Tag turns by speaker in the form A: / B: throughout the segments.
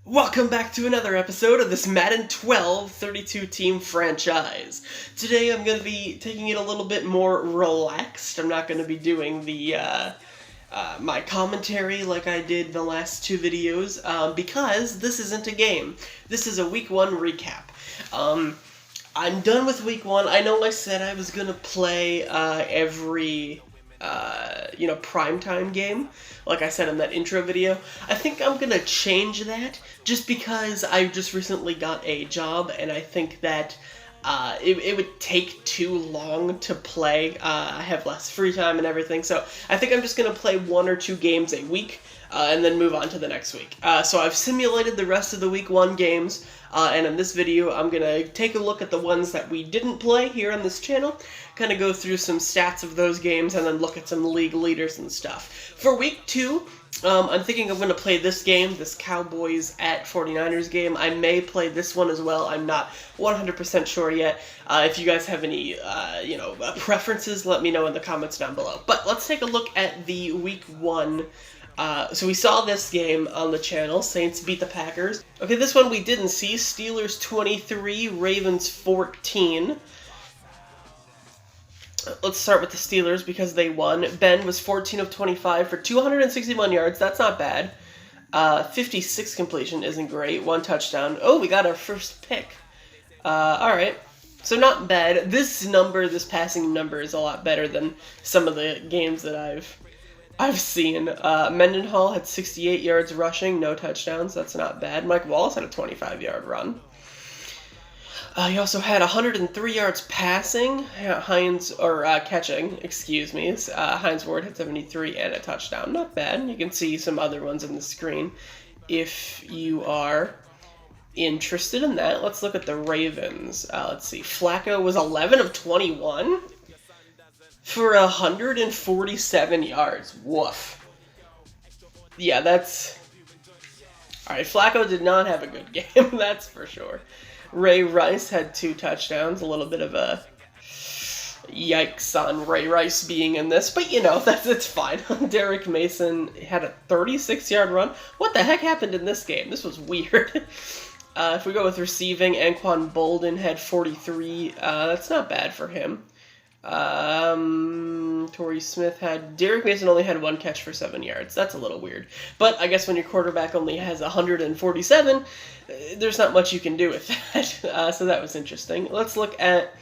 A: Welcome back to another episode of this Madden 12 32-team franchise. Today I'm going to be taking it a little bit more relaxed. I'm not going to be doing the my commentary like I did the last two videos because this isn't a game. This is a Week 1 recap. I'm done with Week 1. I know I said I was going to play every primetime game, like I said in that intro video. I think I'm gonna change that just because I just recently got a job and I think that it would take too long to play. I have less free time and everything, so I think I'm just gonna play 1 or 2 games a week and then move on to the next week. So I've simulated the rest of the Week 1 games, and in this video I'm gonna take a look at the ones that we didn't play here on this channel, kind of go through some stats of those games, and then look at some league leaders and stuff. For Week 2, I'm thinking I'm going to play this game, this Cowboys at 49ers game. I may play this one as well. I'm not 100% sure yet. If you guys have any, preferences, let me know in the comments down below. But let's take a look at the Week 1. So we saw this game on the channel. Saints beat the Packers. Okay, this one we didn't see. Steelers 23, Ravens 14. Let's start with the Steelers because they won. Ben was 14 of 25 for 261 yards. That's not bad. 56 completion isn't great. 1 touchdown. Oh, we got our first pick. Alright. So not bad. This passing number is a lot better than some of the games that I've seen. Mendenhall had 68 yards rushing, no touchdowns. That's not bad. Mike Wallace had a 25-yard run. He also had 103 yards passing, catching, excuse me. Hines Ward had 73 and a touchdown. Not bad. You can see some other ones on the screen if you are interested in that. Let's look at the Ravens. Let's see. Flacco was 11 of 21 for 147 yards. Woof. Yeah, that's... Alright, Flacco did not have a good game, that's for sure. Ray Rice had 2 touchdowns, a little bit of a yikes on Ray Rice being in this, but it's fine. Derek Mason had a 36-yard run. What the heck happened in this game? This was weird. If we go with receiving, Anquan Bolden had 43. That's not bad for him. Torrey Smith Derek Mason only had 1 catch for 7 yards. That's a little weird. But I guess when your quarterback only has 147, there's not much you can do with that. So that was interesting. Let's look at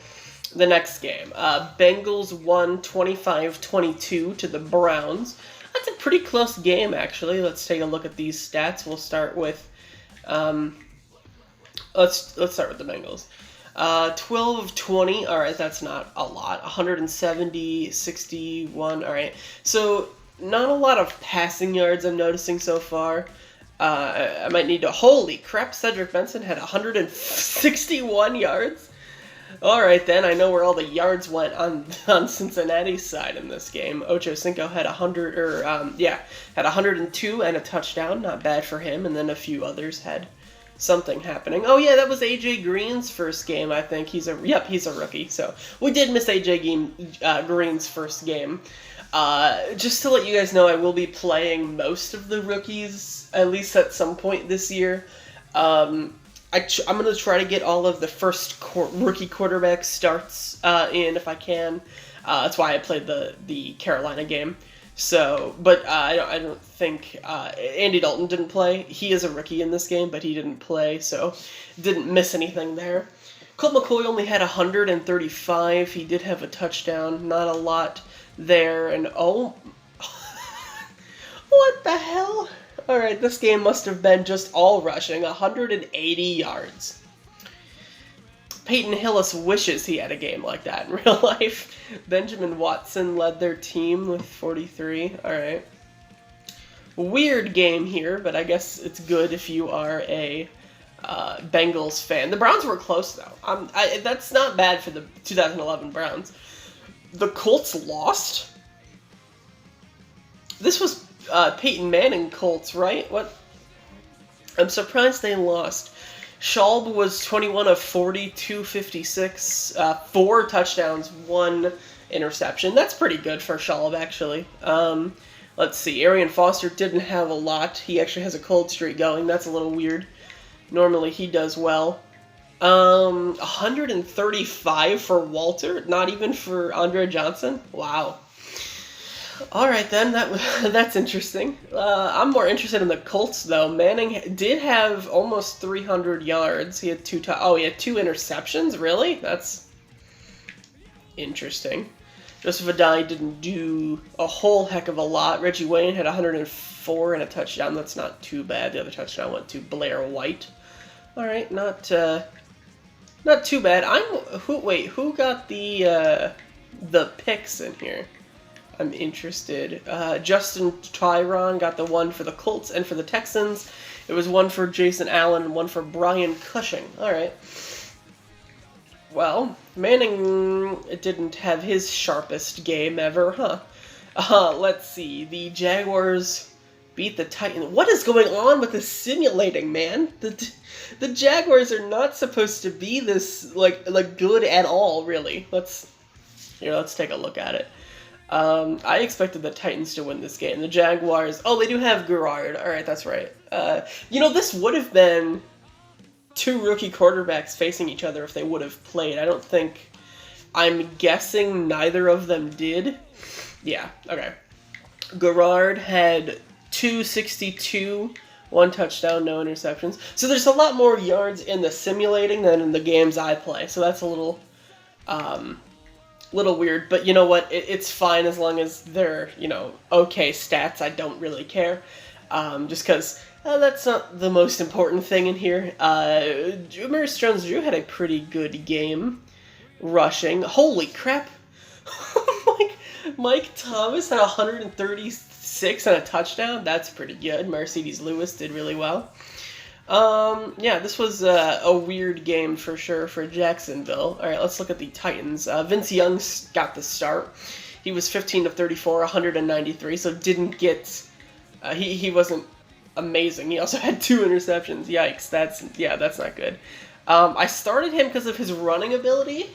A: the next game. Bengals won 25-22 to the Browns. That's a pretty close game, actually. Let's take a look at these stats. We'll start with, let's start with the Bengals. 12 of 20, alright, that's not a lot. 170, 61, alright. So, not a lot of passing yards I'm noticing so far. I might need to... Holy crap, Cedric Benson had 161 yards. Alright then, I know where all the yards went on Cincinnati's side in this game. Ocho Cinco had 102 and a touchdown. Not bad for him, and then a few others had something happening. Oh yeah, that was AJ Green's first game, I think. He's a rookie, so we did miss AJ Green's first game. Just to let you guys know, I will be playing most of the rookies, at least at some point this year. I'm going to try to get all of the first rookie quarterback starts in if I can. That's why I played the Carolina game. So, but I don't think Andy Dalton didn't play. He is a rookie in this game, but he didn't play, so didn't miss anything there. Colt McCoy only had 135. He did have a touchdown, not a lot there. And oh, what the hell? All right, this game must have been just all rushing. 180 yards. Peyton Hillis wishes he had a game like that in real life. Benjamin Watson led their team with 43. Alright. Weird game here, but I guess it's good if you are a Bengals fan. The Browns were close, though. That's not bad for the 2011 Browns. The Colts lost? This was Peyton Manning Colts, right? What? I'm surprised they lost. Schaub was 21 of 40, 256, 4 touchdowns, 1 interception. That's pretty good for Schaub, actually. Let's see. Arian Foster didn't have a lot. He actually has a cold streak going. That's a little weird. Normally he does well. 135 for Walter. Not even for Andre Johnson. Wow. All right then. That's interesting. I'm more interested in the Colts though. Manning did have almost 300 yards. He had he had 2 interceptions. Really? That's interesting. Joseph Adai didn't do a whole heck of a lot. Reggie Wayne had 104 and a touchdown. That's not too bad. The other touchdown went to Blair White. All right, not too bad. Who got the picks in here? I'm interested. Justin Tyron got the one for the Colts and for the Texans. It was one for Jason Allen and one for Brian Cushing. All right. Well, Manning didn't have his sharpest game ever, huh? Let's see. The Jaguars beat the Titans. What is going on with the simulating, man? The Jaguars are not supposed to be this like good at all, really. Let's take a look at it. I expected the Titans to win this game. The Jaguars. Oh, they do have Garrard. All right, that's right. This would have been 2 rookie quarterbacks facing each other if they would have played. I'm guessing neither of them did. Yeah, okay. Garrard had 262, 1 touchdown, no interceptions. So there's a lot more yards in the simulating than in the games I play. So that's a little weird. But you know what? It's fine as long as they're, okay stats. I don't really care. Just because that's not the most important thing in here. Maurice Jones-Drew had a pretty good game rushing. Holy crap. Mike Thomas had 136 and a touchdown. That's pretty good. Mercedes Lewis did really well. This was a weird game for sure for Jacksonville. All right, let's look at the Titans. Vince Young got the start. He was 15 of 34, 193, so didn't get... He wasn't amazing. He also had 2 interceptions. Yikes, that's not good. I started him because of his running ability,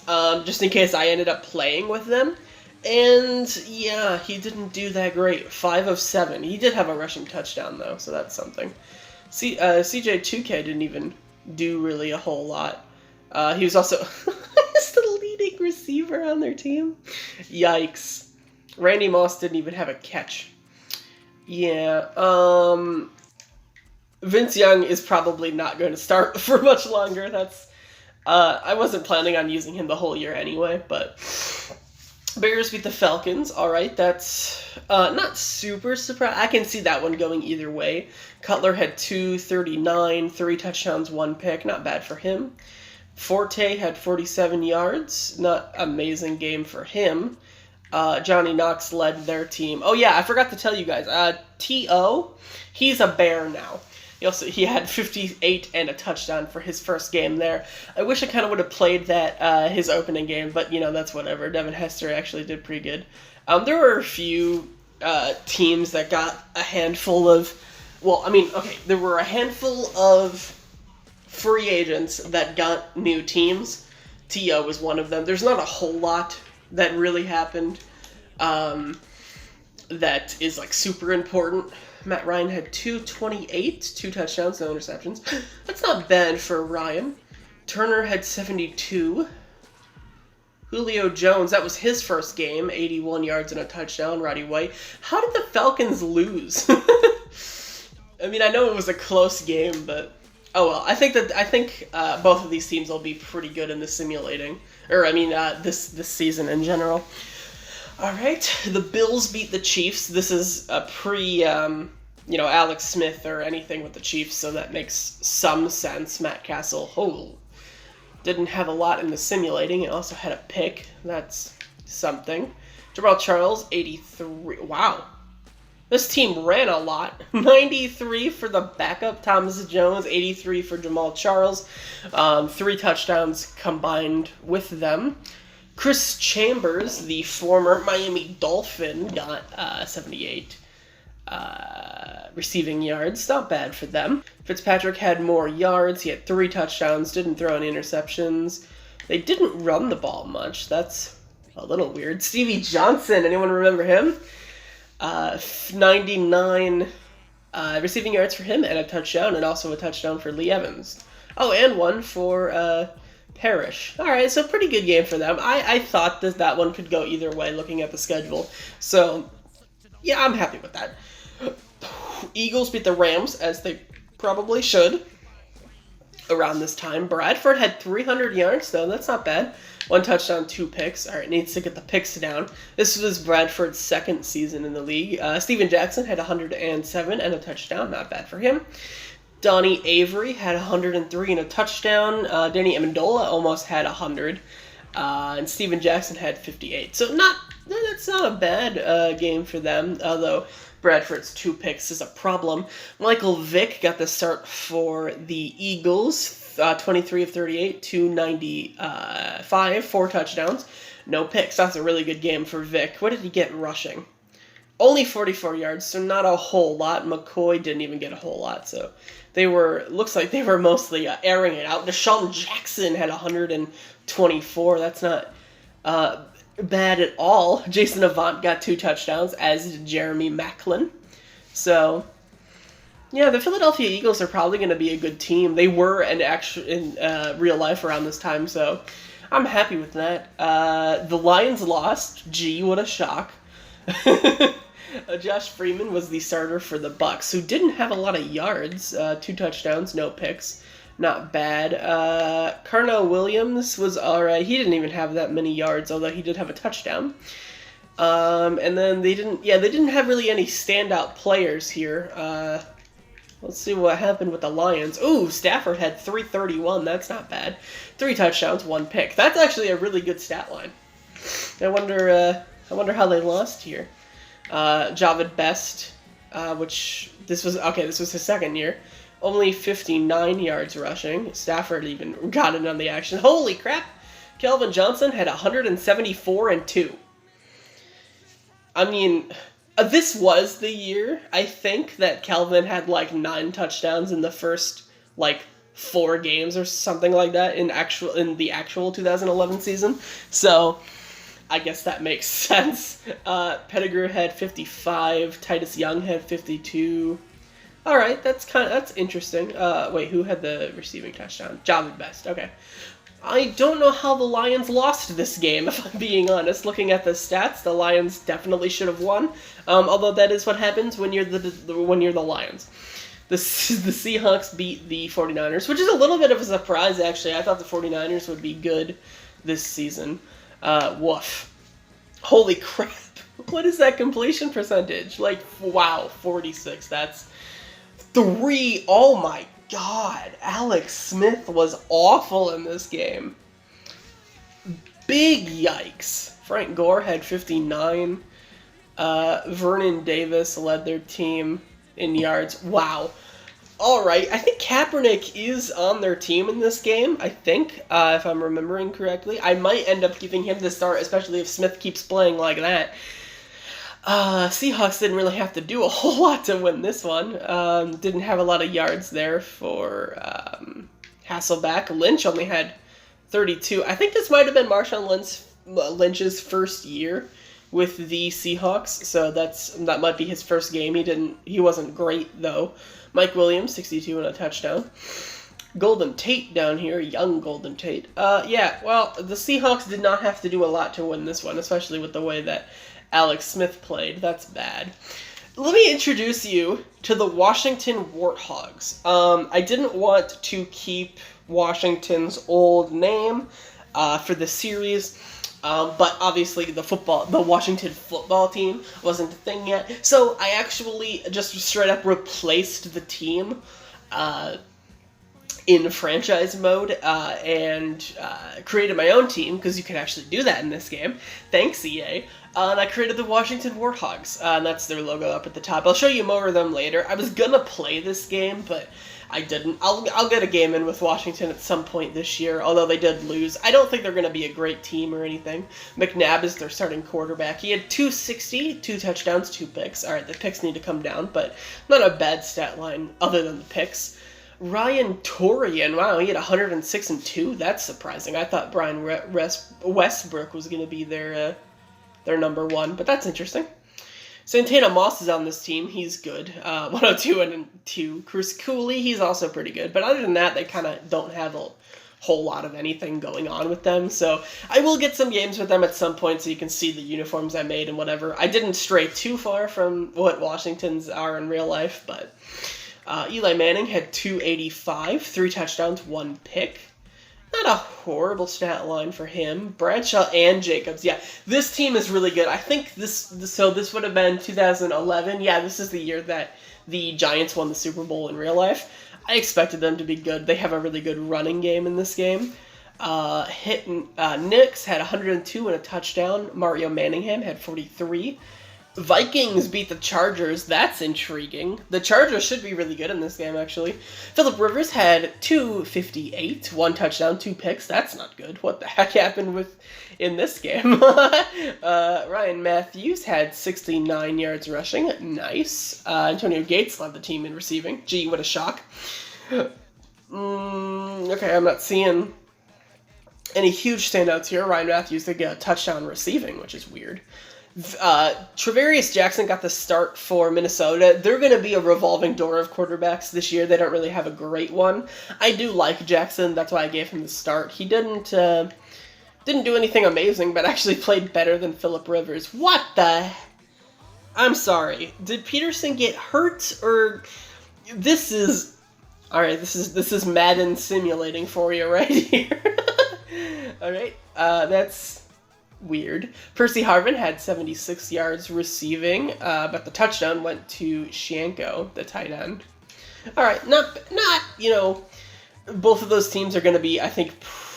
A: just in case I ended up playing with them. And, he didn't do that great. 5 of 7. He did have a rushing touchdown, though, so that's something. CJ2K didn't even do really a whole lot. He was also the leading receiver on their team. Yikes. Randy Moss didn't even have a catch. Yeah, Vince Young is probably not going to start for much longer. I wasn't planning on using him the whole year anyway, but Bears beat the Falcons. All right, that's not super surprised. I can see that one going either way. Cutler had 239, 3 touchdowns, 1 pick. Not bad for him. Forte had 47 yards. Not amazing game for him. Johnny Knox led their team. Oh yeah, I forgot to tell you guys. T.O., he's a Bear now. He had 58 and a touchdown for his first game there. I wish I kind of would have played that his opening game, but that's whatever. Devin Hester actually did pretty good. There were a few teams that got a handful of... there were a handful of free agents that got new teams. T.O. was one of them. There's not a whole lot that really happened that is super important. Matt Ryan had 228, 2 touchdowns, no interceptions. That's not bad for Ryan. Turner had 72. Julio Jones, that was his first game, 81 yards and a touchdown. Roddy White. How did the Falcons lose? I know it was a close game, but oh well. I think both of these teams will be pretty good in the simulating. This season in general. All right, the Bills beat the Chiefs. This is a Alex Smith or anything with the Chiefs, so that makes some sense. Matt Castle, didn't have a lot in the simulating. It also had a pick. That's something. Jamal Charles, 83. Wow. This team ran a lot. 93 for the backup, Thomas Jones. 83 for Jamal Charles. 3 touchdowns combined with them. Chris Chambers, the former Miami Dolphin, got 78 receiving yards. Not bad for them. Fitzpatrick had more yards. He had 3 touchdowns. Didn't throw any interceptions. They didn't run the ball much. That's a little weird. Stevie Johnson, anyone remember him? 99 receiving yards for him and a touchdown, and also a touchdown for Lee Evans. Oh, and one for Parrish. All right, so pretty good game for them. I thought that one could go either way looking at the schedule. So, yeah, I'm happy with that. Eagles beat the Rams, as they probably should, around this time. Bradford had 300 yards, though. That's not bad. One touchdown, 2 picks. All right, needs to get the picks down. This was Bradford's second season in the league. Steven Jackson had 107 and a touchdown. Not bad for him. Donnie Avery had 103 and a touchdown. Danny Amendola almost had 100. And Steven Jackson had 58. So that's not a bad game for them, although Bradford's 2 picks is a problem. Michael Vick got the start for the Eagles, 23 of 38, 295, 4 touchdowns, no picks. That's a really good game for Vick. What did he get rushing? Only 44 yards, so not a whole lot. McCoy didn't even get a whole lot, so looks like they were mostly airing it out. Deshaun Jackson had 124. That's not bad at all. Jason Avant got 2 touchdowns, as did Jeremy Maclin. So, yeah, the Philadelphia Eagles are probably going to be a good team. They were in real life around this time, so I'm happy with that. The Lions lost. Gee, what a shock. Josh Freeman was the starter for the Bucks, who didn't have a lot of yards. 2 touchdowns, no picks. Not bad. Carnell Williams was alright. He didn't even have that many yards, although he did have a touchdown. And then they didn't have really any standout players here. Let's see what happened with the Lions. Ooh, Stafford had 331. That's not bad. 3 touchdowns, 1 pick. That's actually a really good stat line. I wonder how they lost here. Javid Best, this was his second year. Only 59 yards rushing. Stafford even got in on the action. Holy crap! Calvin Johnson had 174 and 2. I mean, this was the year, I think, that Calvin had 9 touchdowns in the first 4 games or something like that in the actual 2011 season. So I guess that makes sense. Pettigrew had 55. Titus Young had 52. All right, that's interesting. Wait, who had the receiving touchdown? Javid Best. Okay. I don't know how the Lions lost this game, if I'm being honest. Looking at the stats, the Lions definitely should have won. Although that is what happens when you're the Lions. The Seahawks beat the 49ers, which is a little bit of a surprise, actually. I thought the 49ers would be good this season. Woof. Holy crap. What is that completion percentage? Wow, 46. That's 3. Oh my god. Alex Smith was awful in this game. Big yikes. Frank Gore had 59. Vernon Davis led their team in yards. Wow. Alright, I think Kaepernick is on their team in this game, I think, if I'm remembering correctly. I might end up giving him the start, especially if Smith keeps playing like that. Seahawks didn't really have to do a whole lot to win this one. Didn't have a lot of yards there for Hasselbeck. Lynch only had 32. I think this might have been Marshawn Lynch's first year with the Seahawks, so that might be his first game. He wasn't great though. Mike Williams, 62 and a touchdown. Golden Tate down here, young Golden Tate. Well, the Seahawks did not have to do a lot to win this one, especially with the way that Alex Smith played. That's bad. Let me introduce you to the Washington Warthogs. I didn't want to keep Washington's old name for the series, but obviously the Washington football team wasn't a thing yet. So I actually just straight up replaced the team in franchise mode and created my own team, because you can actually do that in this game. Thanks, EA. And I created the Washington Warthogs, and that's their logo up at the top. I'll show you more of them later. I was gonna play this game, but I didn't. I'll get a game in with Washington at some point this year, although they did lose. I don't think they're going to be a great team or anything. McNabb is their starting quarterback. He had 260, 2 touchdowns, 2 picks. All right, the picks need to come down, but not a bad stat line other than the picks. Ryan Torian, wow, he had 106 and 2. That's surprising. I thought Brian Westbrook was going to be their number 1, but that's interesting. Santana Moss is on this team. He's good. 102 and 2. Chris Cooley, he's also pretty good. But other than that, they kind of don't have a whole lot of anything going on with them. So I will get some games with them at some point so you can see the uniforms I made and whatever. I didn't stray too far from what Washington's are in real life, but Eli Manning had 285, 3 touchdowns, 1 pick. Not a horrible stat line for him. Bradshaw and Jacobs. Yeah, this team is really good. I think this would have been 2011. Yeah, this is the year that the Giants won the Super Bowl in real life. I expected them to be good. They have a really good running game in this game. Knicks had 102 and a touchdown. Mario Manningham had 43. Vikings beat the Chargers. That's intriguing. The Chargers should be really good in this game, actually. Phillip Rivers had 258, 1 touchdown, 2 picks. That's not good. What the heck happened in this game? Ryan Matthews had 69 yards rushing. Nice. Antonio Gates led the team in receiving. Gee, what a shock. Okay, I'm not seeing any huge standouts here. Ryan Matthews did get a touchdown receiving, which is weird. Travarius Jackson got the start for Minnesota. They're going to be a revolving door of quarterbacks this year. They don't really have a great one. I do like Jackson. That's why I gave him the start. He didn't do anything amazing, but actually played better than Phillip Rivers. What the? I'm sorry. Did Peterson get hurt, or this is all right? This is Madden simulating for you right here. All right, that's weird. Percy Harvin had 76 yards receiving, but the touchdown went to Shanko, the tight end. All right, not both of those teams are going to be, I think,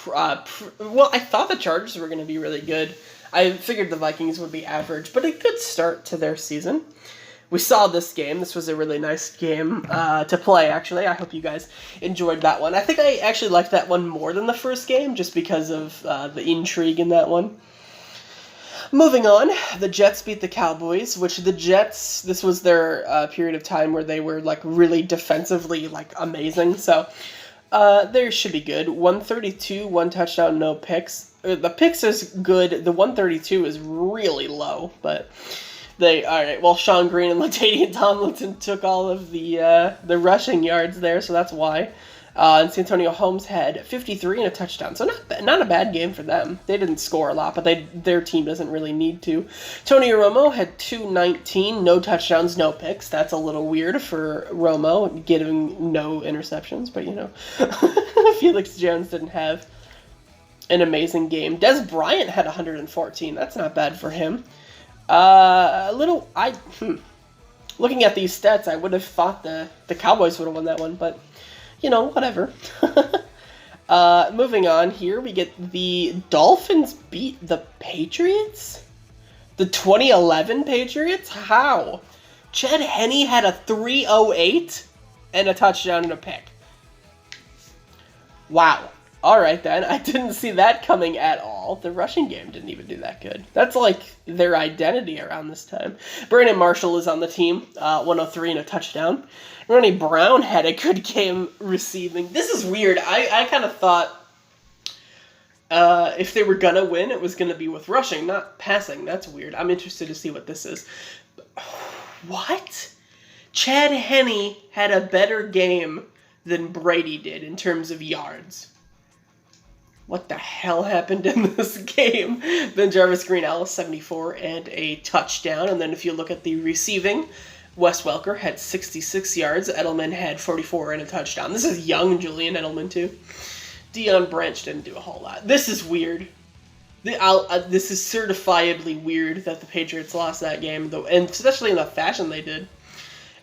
A: well, I thought the Chargers were going to be really good. I figured the Vikings would be average, but a good start to their season. We saw this game. This was a really nice game to play, actually. I hope you guys enjoyed that one. I think I actually liked that one more than the first game, just because of the intrigue in that one. Moving on, the Jets beat the Cowboys, which the Jets, this was their period of time where they were really defensively amazing. So they should be good. 132, 1 touchdown, no picks. The picks is good. The 132 is really low, but alright, well, Sean Green and LaDainian Tomlinson took all of the rushing yards there, so that's why. And Santonio Holmes had 53 and a touchdown, so not a bad game for them. They didn't score a lot, but their team doesn't really need to. Tony Romo had 219, no touchdowns, no picks. That's a little weird for Romo, getting no interceptions, but Felix Jones didn't have an amazing game. Des Bryant had 114. That's not bad for him. Looking at these stats, I would have thought the Cowboys would have won that one, but whatever. Moving on here, we get the Dolphins beat the Patriots? The 2011 Patriots? How? Chad Henne had a 308 and a touchdown and a pick. Wow. Alright then, I didn't see that coming at all. The rushing game didn't even do that good. That's their identity around this time. Brandon Marshall is on the team, 103 and a touchdown. Ronnie Brown had a good game receiving. This is weird. I kind of thought if they were going to win, it was going to be with rushing, not passing. That's weird. I'm interested to see what this is. What? Chad Henne had a better game than Brady did in terms of yards. What the hell happened in this game? Ben Jarvis Green Ellis, 74 and a touchdown. And then if you look at the receiving, Wes Welker had 66 yards. Edelman had 44 and a touchdown. This is young Julian Edelman, too. Deion Branch didn't do a whole lot. This is weird. This is certifiably weird that the Patriots lost that game, though, and especially in the fashion they did.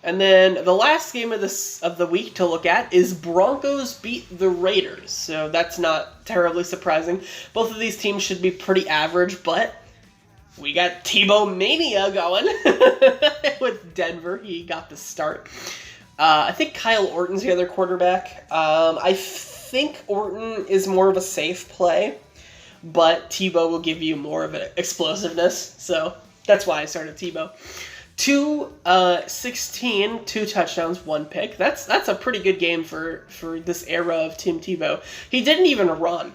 A: And then the last game of the week to look at is Broncos beat the Raiders. So that's not terribly surprising. Both of these teams should be pretty average, but we got Tebow Mania going with Denver. He got the start. I think Kyle Orton's the other quarterback. I think Orton is more of a safe play, but Tebow will give you more of an explosiveness. So that's why I started Tebow. 216, 2 touchdowns, 1 pick. That's a pretty good game for this era of Tim Tebow. He didn't even run.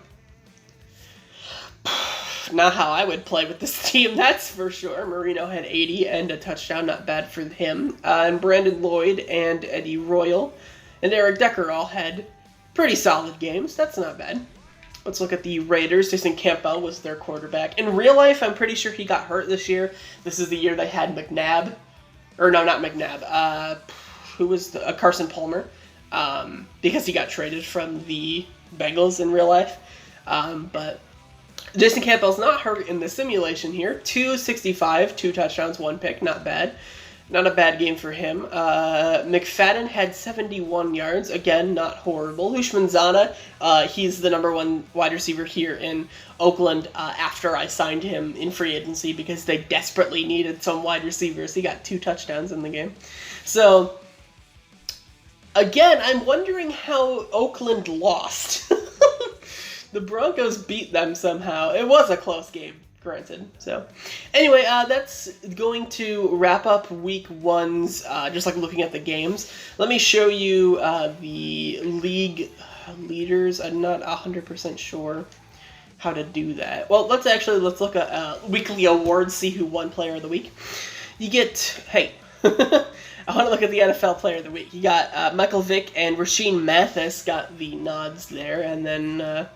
A: Not how I would play with this team, that's for sure. Marino had 80 and a touchdown, not bad for him. And Brandon Lloyd and Eddie Royal and Eric Decker all had pretty solid games. That's not bad. Let's look at the Raiders. Jason Campbell was their quarterback. In real life, I'm pretty sure he got hurt this year. This is the year they had McNabb. Or no, not McNabb. Who was Carson Palmer. Because he got traded from the Bengals in real life. But Jason Campbell's not hurt in the simulation here. 265, 2 touchdowns, 1 pick. Not bad. Not a bad game for him. McFadden had 71 yards. Again, not horrible. Lushman Zana, he's the #1 wide receiver here in Oakland after I signed him in free agency because they desperately needed some wide receivers. He got 2 touchdowns in the game. So, again, I'm wondering how Oakland lost. The Broncos beat them somehow. It was a close game, granted. So, anyway, that's going to wrap up week 1's, just like looking at the games. Let me show you the league leaders. I'm not 100% sure how to do that. Well, let's look at weekly awards, see who won player of the week. You get, hey, I want to look at the NFL player of the week. You got Michael Vick and Rasheed Mathis got the nods there, and then,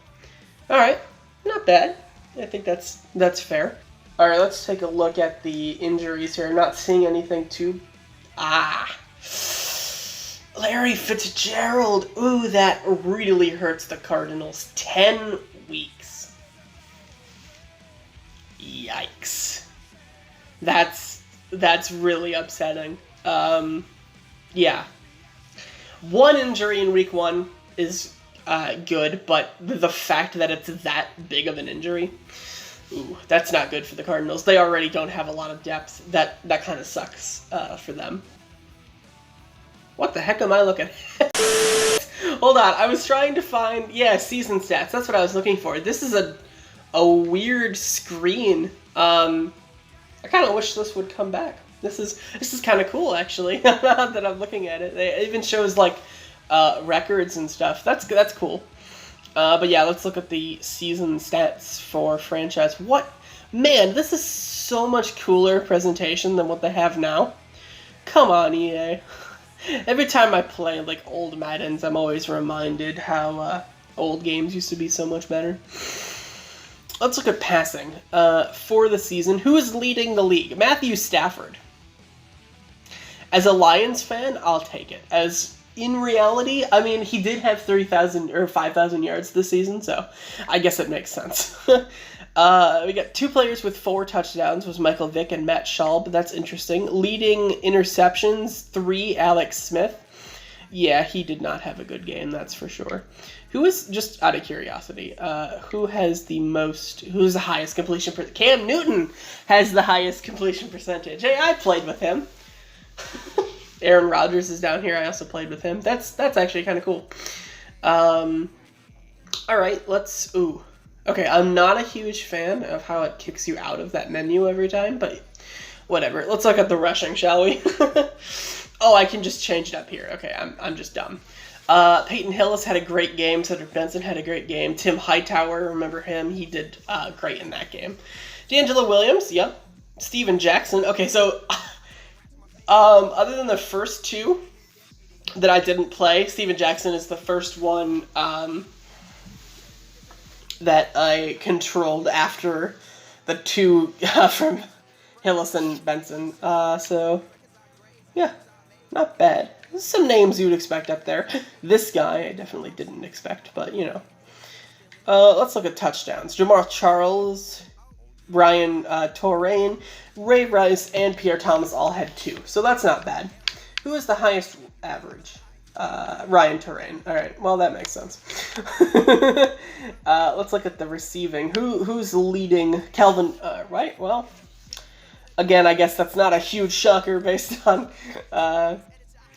A: all right, not bad. I think that's fair. All right, let's take a look at the injuries here. I'm not seeing anything too... Larry Fitzgerald. Ooh, that really hurts the Cardinals. 10 weeks. Yikes. That's really upsetting. Yeah. 1 injury in week 1 is good, but the fact that it's that big of an injury, ooh, that's not good for the Cardinals. They already don't have a lot of depth. That kind of sucks for them. What the heck am I looking at? Hold on, I was trying to find, season stats. That's what I was looking for. This is a weird screen. I kind of wish this would come back. This is kind of cool, actually, now that I'm looking at it. It even shows, like, records and stuff. That's cool. But yeah, let's look at the season stats for franchise. Man, this is so much cooler presentation than what they have now. Come on, EA. Every time I play, like, old Maddens, I'm always reminded how old games used to be so much better. Let's look at passing. For the season, who is leading the league? Matthew Stafford. As a Lions fan, I'll take it. As in reality, I mean, he did have 3,000 or 5,000 yards this season, so I guess it makes sense. We got 2 players with 4 touchdowns, was Michael Vick and Matt Schaub. That's interesting. Leading interceptions, 3, Alex Smith. Yeah, he did not have a good game, that's for sure. Who is, just out of curiosity, who's the highest completion percentage? Cam Newton has the highest completion percentage. Hey, I played with him. Aaron Rodgers is down here. I also played with him. That's actually kind of cool. All right, okay, I'm not a huge fan of how it kicks you out of that menu every time, but whatever. Let's look at the rushing, shall we? Oh, I can just change it up here. Okay, I'm just dumb. Peyton Hillis had a great game. Cedric Benson had a great game. Tim Hightower, remember him? He did great in that game. D'Angelo Williams, yep. Steven Jackson. Okay, so other than the first 2 that I didn't play, Steven Jackson is the first one that I controlled after the 2 from Hillis and Benson. So, yeah, not bad. There's some names you'd expect up there. This guy I definitely didn't expect, but, you know. Let's look at touchdowns. Jamar Charles, Ryan Torain, Ray Rice, and Pierre Thomas all had 2. So that's not bad. Who is the highest average? Ryan Torain. All right, well, that makes sense. Let's look at the receiving. Who's leading? Calvin, right? Well, again, I guess that's not a huge shocker based on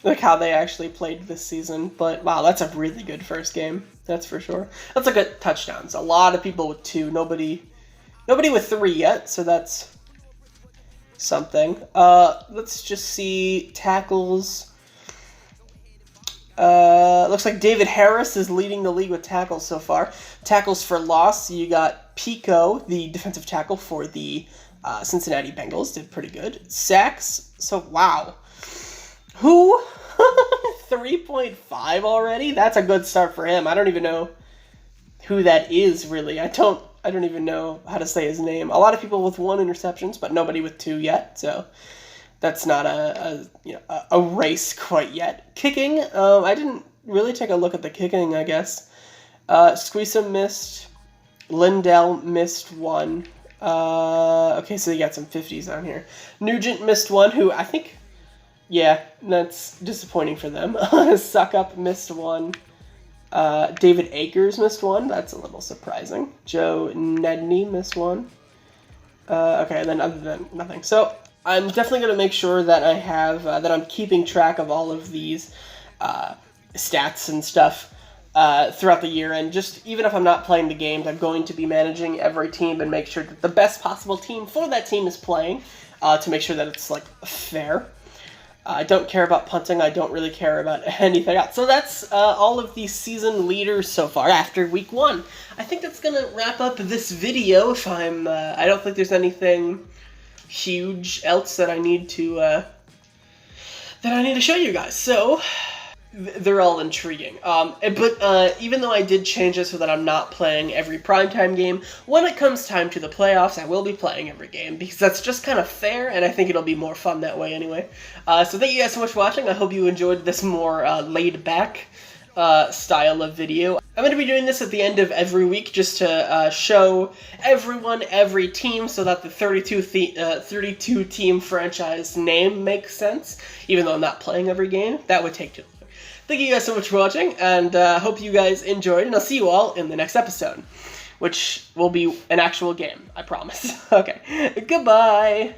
A: like how they actually played this season. But, wow, that's a really good first game. That's for sure. Let's look at touchdowns. A lot of people with 2. Nobody with 3 yet, so that's something. Let's just see tackles. Looks like David Harris is leading the league with tackles so far. Tackles for loss, you got Pico, the defensive tackle for the Cincinnati Bengals, did pretty good. Sacks, so wow. Who? 3.5 already? That's a good start for him. I don't even know who that is, really. I don't even know how to say his name. A lot of people with 1 interceptions, but nobody with 2 yet, so that's not a race quite yet. Kicking, I didn't really take a look at the kicking, I guess. Squeezum missed. Lindell missed 1. Okay, so you got some 50s on here. Nugent missed 1, who I think, yeah, that's disappointing for them. Suckup missed 1. David Akers missed 1. That's a little surprising. Joe Nedney missed 1. Okay, and then other than nothing. So I'm definitely going to make sure that I have that I'm keeping track of all of these stats and stuff throughout the year. And just even if I'm not playing the games, I'm going to be managing every team and make sure that the best possible team for that team is playing to make sure that it's like fair. I don't care about punting. I don't really care about anything else. So that's all of the season leaders so far after week 1. I think that's going to wrap up this video. If I don't think there's anything huge else that I need to show you guys. So they're all intriguing. But even though I did change it so that I'm not playing every primetime game, when it comes time to the playoffs, I will be playing every game because that's just kind of fair, and I think it'll be more fun that way anyway. So thank you guys so much for watching. I hope you enjoyed this more laid-back style of video. I'm going to be doing this at the end of every week just to show everyone every team so that the 32 team franchise name makes sense, even though I'm not playing every game. That would take too long. Thank you guys so much for watching, and hope you guys enjoyed, and I'll see you all in the next episode, which will be an actual game, I promise. Okay, goodbye!